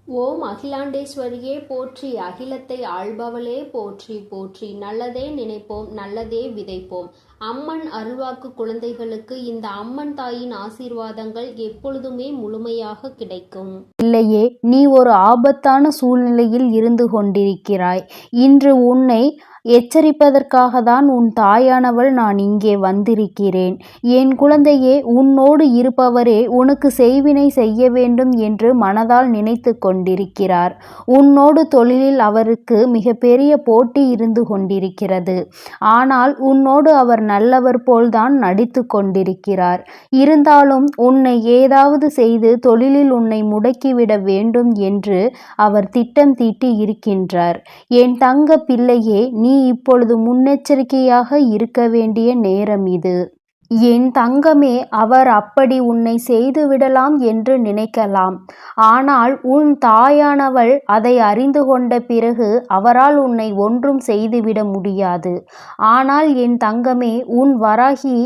ஓம் அகிலாண்டேஸ்வரியே போற்றி, அகிலத்தை ஆள்பவளே போற்றி போற்றி. நல்லதே நினைப்போம், நல்லதே விதைப்போம். அம்மன் அருள்வாக்கு குழந்தைகளுக்கு இந்த அம்மன் தாயின் ஆசீர்வாதங்கள் எப்பொழுதுமே முழுமையாக கிடைக்கும். இல்லையே, நீ ஒரு ஆபத்தான சூழ்நிலையில் இருந்து கொண்டிருக்கிறாய். இன்று உன்னை எச்சரிப்பதற்காக தான் உன் தாயானவள் நான் இங்கே வந்திருக்கிறேன். என் குழந்தையே, உன்னோடு இருப்பவரே உனக்கு செய்வினை செய்ய வேண்டும் என்று மனதால் நினைத்து கொண்டிருக்கிறார். உன்னோடு தொழிலில் அவருக்கு மிகப்பெரிய போட்டி இருந்து கொண்டிருக்கிறது. ஆனால் உன்னோடு அவர் நல்லவர் போல்தான் நடித்து கொண்டிருக்கிறார். இருந்தாலும் உன்னை ஏதாவது செய்து தொழிலில் உன்னை முடக்கிவிட வேண்டும் என்று அவர் திட்டம் தீட்டி இருக்கின்றார். என் தங்க பிள்ளையே, நீ இப்பொழுது முன்னெச்சரிக்கையாக இருக்க வேண்டிய நேரம் இது. என் தங்கமே, அவர் அப்படி உன்னை செய்துவிடலாம் என்று நினைக்கலாம். ஆனால் உன் தாயானவள் அதை அறிந்து கொண்ட பிறகு அவரால் உன்னை ஒன்றும் செய்துவிட முடியாது. ஆனால் என் தங்கமே, உன் வராகி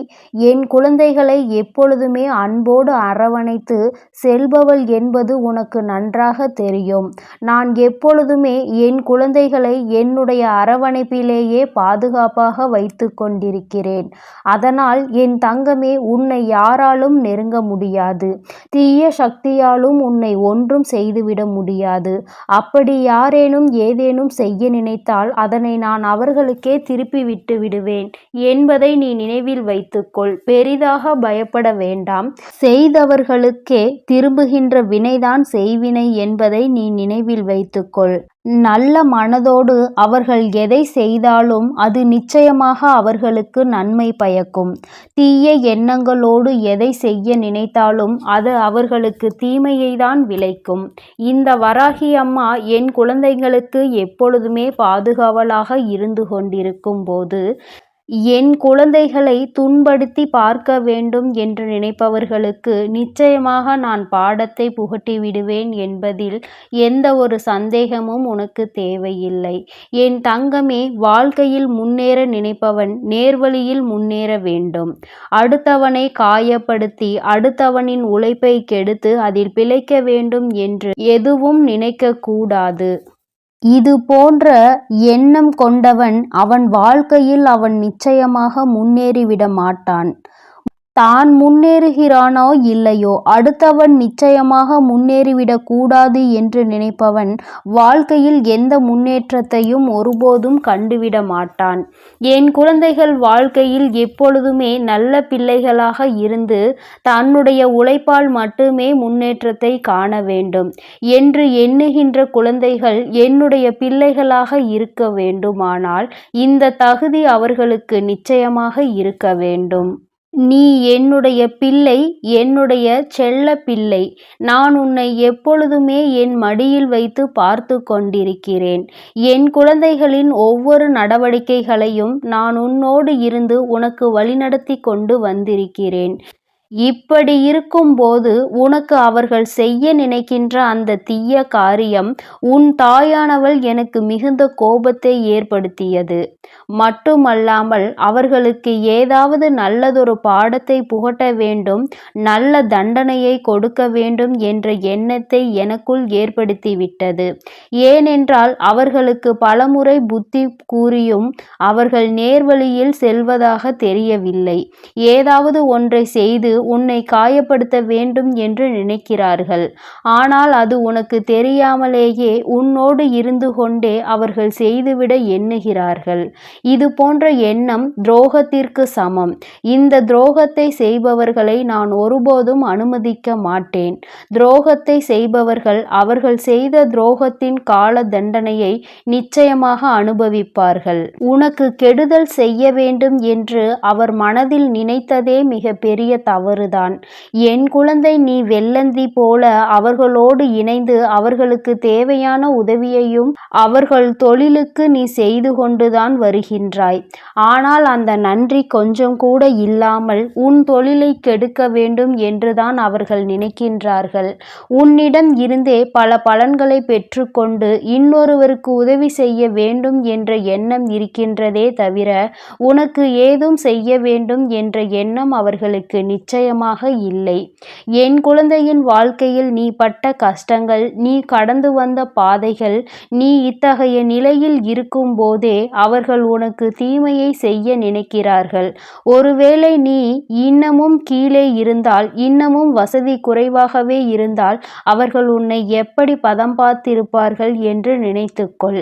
என் குழந்தைகளை எப்பொழுதுமே அன்போடு அரவணைத்து செல்பவள் என்பது உனக்கு நன்றாக தெரியும். நான் எப்பொழுதுமே என் குழந்தைகளை என்னுடைய அரவணைப்பிலேயே பாதுகாப்பாக வைத்து கொண்டிருக்கிறேன். அதனால் என் தங்கமே, உன்னை யாராலும் நெருங்க முடியாது. தீய சக்தியாலும் உன்னை ஒன்றும் செய்துவிட முடியாது. அப்படி யாரேனும் ஏதேனும் செய்ய நினைத்தால் அதனை நான் அவர்களுக்கே திருப்பி விட்டு விடுவேன் என்பதை நீ நினைவில் வைத்துக்கொள். பெரிதாக பயப்பட வேண்டாம். செய்தவர்களுக்கே திரும்புகின்ற வினைதான் செய்வினை என்பதை நீ நினைவில் வைத்துக்கொள். நல்ல மனதோடு அவர்கள் எதை செய்தாலும் அது நிச்சயமாக அவர்களுக்கு நன்மை பயக்கும். தீய எண்ணங்களோடு எதை செய்ய நினைத்தாலும் அது அவர்களுக்கு தீமையை தான் விளைக்கும். இந்த வராகி அம்மா என் குழந்தைகளுக்கு எப்பொழுதுமே பாதுகாவலாக இருந்து கொண்டிருக்கும் போது என் குழந்தைகளை துன்படுத்தி பார்க்க வேண்டும் என்று நினைப்பவர்களுக்கு நிச்சயமாக நான் பாடத்தை புகட்டி விடுவேன் என்பதில் எந்த ஒரு சந்தேகமும் உனக்கு தேவையில்லை. என் தங்கமே, வாழ்க்கையில் முன்னேற நினைப்பவன் நேர்வழியில் முன்னேற வேண்டும். அடுத்தவனை காயப்படுத்தி அடுத்தவனின் உழைப்பை கெடுத்து அதில் பிழைக்க வேண்டும் என்று எதுவும் நினைக்க கூடாது. இது போன்ற எண்ணம் கொண்டவன் அவன் வாழ்க்கையில் அவன் நிச்சயமாக முன்னேறிவிட மாட்டான். தான் முன்னேறுகிறானோ இல்லையோ, அடுத்தவன் நிச்சயமாக முன்னேறிவிடக் கூடாது என்று நினைப்பவன் வாழ்க்கையில் எந்த முன்னேற்றத்தையும் ஒருபோதும் கண்டுவிட மாட்டான். என் குழந்தைகள் வாழ்க்கையில் எப்பொழுதுமே நல்ல பிள்ளைகளாக இருந்து தன்னுடைய உழைப்பால் மட்டுமே முன்னேற்றத்தை காண வேண்டும் என்று எண்ணுகின்ற குழந்தைகள் என்னுடைய பிள்ளைகளாக இருக்க வேண்டுமானால் இந்த தகுதி அவர்களுக்கு நிச்சயமாக இருக்க வேண்டும். நீ என்னுடைய பிள்ளை, என்னுடைய செல்ல பிள்ளை. நான் உன்னை எப்பொழுதுமே என் மடியில் வைத்து பார்த்து கொண்டிருக்கிறேன். என் குழந்தைகளின் ஒவ்வொரு நடவடிக்கைகளையும் நான் உன்னோடு இருந்து உனக்கு வழிநடத்தி கொண்டு வந்திருக்கிறேன். இப்படி இருக்கும்போது உனக்கு அவர்கள் செய்ய நினைக்கின்ற அந்த தீய காரியம் உன் தாயானவள் எனக்கு மிகுந்த கோபத்தை ஏற்படுத்தியது மட்டுமல்லாமல் அவர்களுக்கு ஏதாவது நல்லதொரு பாடத்தை புகட்ட வேண்டும், நல்ல தண்டனையை கொடுக்க வேண்டும் என்ற எண்ணத்தை எனக்குள் ஏற்படுத்திவிட்டது. ஏனென்றால் அவர்களுக்கு பலமுறை புத்தி கூறியும் அவர்கள் நேர்வழியில் செல்வதாக தெரியவில்லை. ஏதாவது ஒன்றை செய்து உன்னை காயப்படுத்த வேண்டும் என்று நினைக்கிறார்கள். ஆனால் அது உனக்கு தெரியாமலேயே உன்னோடு இருந்து கொண்டே அவர்கள் செய்துவிட எண்ணுகிறார்கள். இது போன்ற எண்ணம் துரோகத்திற்கு சமம். இந்த துரோகத்தை செய்பவர்களை நான் ஒருபோதும் அனுமதிக்க மாட்டேன். துரோகத்தை செய்பவர்கள் அவர்கள் செய்த துரோகத்தின் கால தண்டனையை நிச்சயமாக அனுபவிப்பார்கள். உனக்கு கெடுதல் செய்ய வேண்டும் என்று அவர் மனதில் நினைத்ததே மிக பெரிய தவறுதான். என் குழந்தை, நீ வெள்ளந்தி போல அவர்களோடு இணைந்து அவர்களுக்கு தேவையான உதவியையும் அவர்கள் தொழிலுக்கு நீ செய்து கொண்டுதான் வருகின்றாய். ஆனால் அந்த நன்றி கொஞ்சம் கூட இல்லாமல் உன் தொழிலை கெடுக்க வேண்டும் என்றுதான் அவர்கள் நினைக்கின்றார்கள். உன்னிடம் இருந்தே பல பலன்களை பெற்றுக்கொண்டு இன்னொருவருக்கு உதவி செய்ய வேண்டும் என்ற எண்ணம் இருக்கின்றதே தவிர உனக்கு ஏதும் செய்ய வேண்டும் என்ற எண்ணம் அவர்களுக்கு நிச்சயம் நிச்சயமாக இல்லை. என் குழந்தையின் வாழ்க்கையில் நீ பட்ட கஷ்டங்கள், நீ கடந்து வந்த பாதைகள், நீ இத்தகைய நிலையில் இருக்கும் போதே அவர்கள் உனக்கு தீமையை செய்ய நினைக்கிறார்கள். ஒருவேளை நீ இன்னமும் கீழே இருந்தால், இன்னமும் வசதி குறைவாகவே இருந்தால் அவர்கள் உன்னை எப்படி பதம் பார்த்திருப்பார்கள் என்று நினைத்துக்கொள்.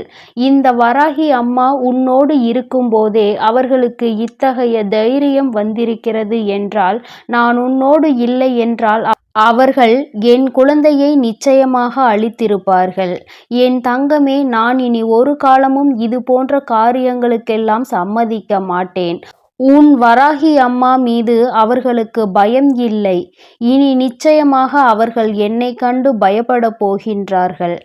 இந்த வராகி அம்மா உன்னோடு இருக்கும் போதே அவர்களுக்கு இத்தகைய தைரியம் வந்திருக்கிறது என்றால், நான் உன்னோடு இல்லை என்றால் அவர்கள் என் குழந்தையை நிச்சயமாக அழித்திருப்பார்கள். என் தங்கமே, நான் இனி ஒரு காலமும் இது போன்ற காரியங்களுக்கெல்லாம் சம்மதிக்க மாட்டேன். உன் வராகி அம்மா மீது அவர்களுக்கு பயம் இல்லை. இனி நிச்சயமாக அவர்கள் என்னை கண்டு பயப்படப் போகின்றார்கள்.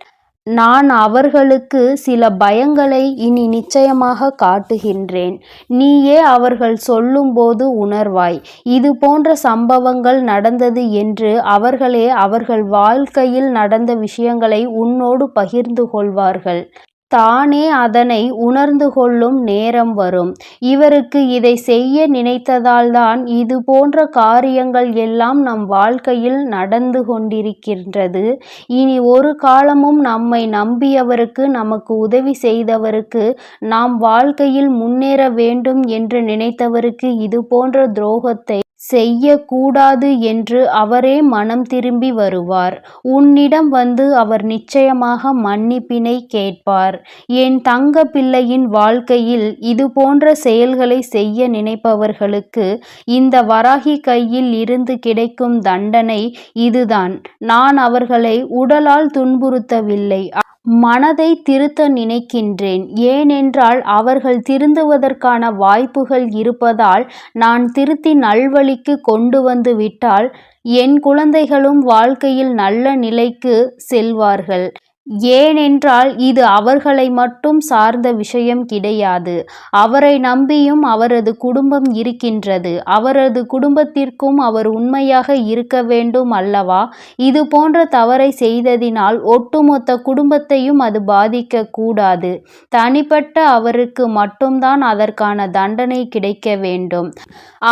நான் அவர்களுக்கு சில பயங்களை இனி நிச்சயமாக காட்டுகின்றேன். நீயே அவர்கள் சொல்லும்போது உணர்வாய். இது போன்ற சம்பவங்கள் நடந்தது என்று அவர்களே அவர்கள் வாழ்க்கையில் நடந்த விஷயங்களை உன்னோடு பகிர்ந்து கொள்வார்கள். தானே அதனை உணர்ந்து கொள்ளும் நேரம் வரும். இவருக்கு இதை செய்ய நினைத்ததால்தான் இது போன்ற காரியங்கள் எல்லாம் நம் வாழ்க்கையில் நடந்து கொண்டிருக்கின்றது. இனி ஒரு காலமும் நம்மை நம்பியவருக்கு, நமக்கு உதவி செய்தவருக்கு, நாம் வாழ்க்கையில் முன்னேற வேண்டும் என்று நினைத்தவருக்கு இது போன்ற துரோகத்தை செய்யக்கூடாது என்று அவரே மனம் திரும்பி வருவார். உன்னிடம் வந்து அவர் நிச்சயமாக மன்னிப்பினை கேட்பார். என் தங்க பிள்ளையின் வாழ்க்கையில் இது போன்ற செயல்களை செய்ய நினைப்பவர்களுக்கு இந்த வராகி கையில் இருந்து கிடைக்கும் தண்டனை இதுதான். நான் அவர்களை உடலால் துன்புறுத்தவில்லை, மனதை திருத்த நினைக்கின்றேன். ஏனென்றால் அவர்கள் திருந்துவதற்கான வாய்ப்புகள் இருப்பதால் நான் திருத்தி நல்வழிக்கு கொண்டு வந்து விட்டால் என் குழந்தைகளும் வாழ்க்கையில் நல்ல நிலைக்கு செல்வார்கள். ஏனென்றால் இது அவர்களை மட்டும் சார்ந்த விஷயம் கிடையாது. அவரை நம்பியும் அவரது குடும்பம் இருக்கின்றது. அவரது குடும்பத்திற்கும் அவர் உண்மையாக இருக்க வேண்டும் அல்லவா? இது போன்ற தவறை செய்ததினால் ஒட்டுமொத்த குடும்பத்தையும் அது பாதிக்க கூடாது. தனிப்பட்ட அவருக்கு மட்டும்தான் அதற்கான தண்டனை கிடைக்க வேண்டும்.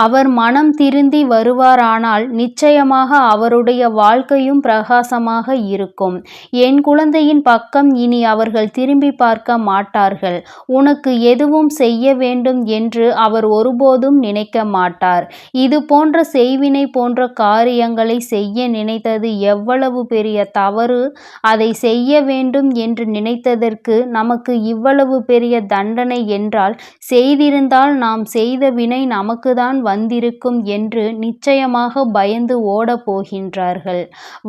அவர் மனம் திருந்தி வருவாரானால் நிச்சயமாக அவருடைய வாழ்க்கையும் பிரகாசமாக இருக்கும். என் குழந்தை பக்கம் இனி அவர்கள் திரும்பி பார்க்க மாட்டார்கள். உனக்கு எதுவும் செய்ய வேண்டும் என்று அவர் ஒருபோதும் நினைக்க மாட்டார். இது போன்ற செய்வினை போன்ற காரியங்களை செய்ய நினைத்தது எவ்வளவு பெரிய தவறு. அதை செய்ய வேண்டும் என்று நினைத்ததற்கு நமக்கு இவ்வளவு பெரிய தண்டனை என்றால், செய்திருந்தால் நாம் செய்த வினை நமக்கு தான் வந்திருக்கும் என்று நிச்சயமாக பயந்து ஓட போகின்றார்கள்.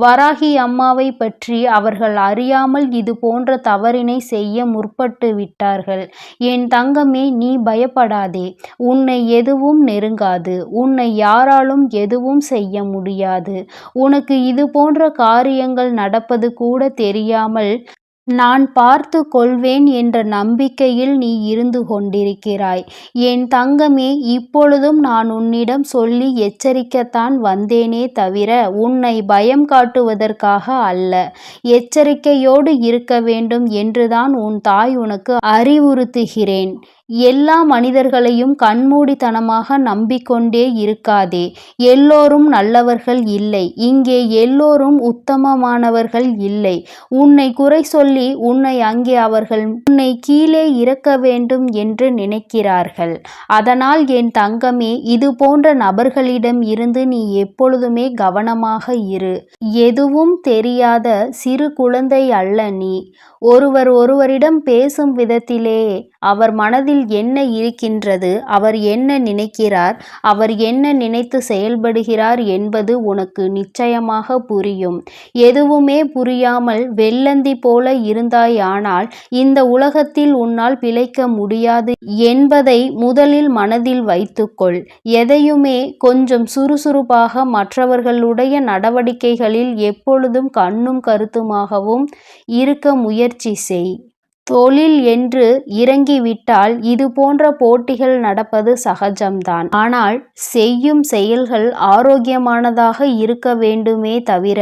வராகி அம்மாவை பற்றி அவர்கள் அறியாமல் இது போன்ற தவறினை செய்ய முற்பட்டு விட்டார்கள். என் தங்கமே, நீ பயப்படாதே. உன்னை எதுவும் நெருங்காது. உன்னை யாராலும் எதுவும் செய்ய முடியாது. உனக்கு இது போன்ற காரியங்கள் நடப்பது கூட தெரியாமல் நான் பார்த்து கொள்வேன் என்ற நம்பிக்கையில் நீ இருந்து கொண்டிருக்கிறாய். என் தங்கமே, இப்பொழுதும் நான் உன்னிடம் சொல்லி எச்சரிக்கத்தான் வந்தேனே தவிர உன்னை பயம் காட்டுவதற்காக அல்ல. எச்சரிக்கையோடு இருக்க வேண்டும் என்றுதான் உன் தாய் உனக்கு அறிவுறுத்துகிறேன். எல்லா மனிதர்களையும் கண்மூடித்தனமாக நம்பிக்கொண்டே இருக்காதே. எல்லோரும் நல்லவர்கள் இல்லை. இங்கே எல்லோரும் உத்தமமானவர்கள் இல்லை. உன்னை குறை சொல்லி உன்னை அங்கே அவர்கள் உன்னை கீழே இறக்க வேண்டும் என்று நினைக்கிறார்கள். அதனால் என் தங்கமே, இது போன்ற நபர்களிடம் இருந்து நீ எப்பொழுதுமே கவனமாக இரு. எதுவும் தெரியாத சிறு குழந்தை அல்ல நீ. ஒருவரிடம் பேசும் விதத்திலே அவர் மனதில் என்ன இருக்கின்றது, அவர் என்ன நினைக்கிறார், அவர் என்ன நினைத்து செயல்படுகிறார் என்பது உனக்கு நிச்சயமாக புரியும். எதுவுமே புரியாமல் வெள்ளந்தி போல இருந்தாயானால் இந்த உலகத்தில் உன்னால் பிழைக்க முடியாது என்பதை முதலில் மனதில் வைத்துக்கொள். எதையுமே கொஞ்சம் சுறுசுறுப்பாக மற்றவர்களுடைய நடவடிக்கைகளில் எப்பொழுதும் கண்ணும் கருத்துமாகவும் இருக்க முயற்சி செய். தொழில் என்று இறங்கிவிட்டால் இது போன்ற போட்டிகள் நடப்பது சகஜம்தான். ஆனால் செய்யும் செயல்கள் ஆரோக்கியமானதாக இருக்க வேண்டுமே தவிர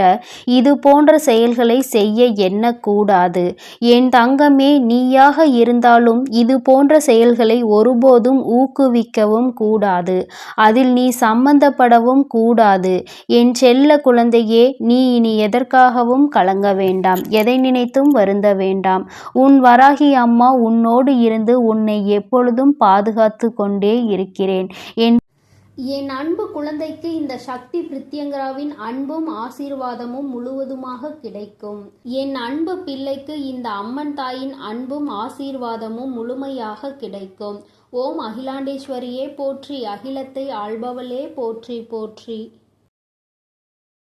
இது போன்ற செயல்களை செய்ய எண்ணக்கூடாது. என் தங்கமே, நீயாக இருந்தாலும் இது போன்ற செயல்களை ஒருபோதும் ஊக்குவிக்கவும் கூடாது. அதில் நீ சம்பந்தப்படவும் கூடாது. என் செல்ல குழந்தையே, நீ இனி எதற்காகவும் கலங்க வேண்டாம். எதை நினைத்தும் வருந்த வேண்டாம். உன் வராகி அம்மா உன்னோடு இருந்து உன்னை எப்பொழுதும் பாதுகாத்து கொண்டே இருக்கிறேன். என் அன்பு குழந்தைக்கு இந்த சக்தி பிரித்யங்கராவின் அன்பும் ஆசீர்வாதமும் முழுவதுமாக கிடைக்கும். என் அன்பு பிள்ளைக்கு இந்த அம்மன் தாயின் அன்பும் ஆசீர்வாதமும் முழுமையாக கிடைக்கும். ஓம் அகிலாண்டேஸ்வரியே போற்றி, அகிலத்தை ஆள்பவளே போற்றி போற்றி.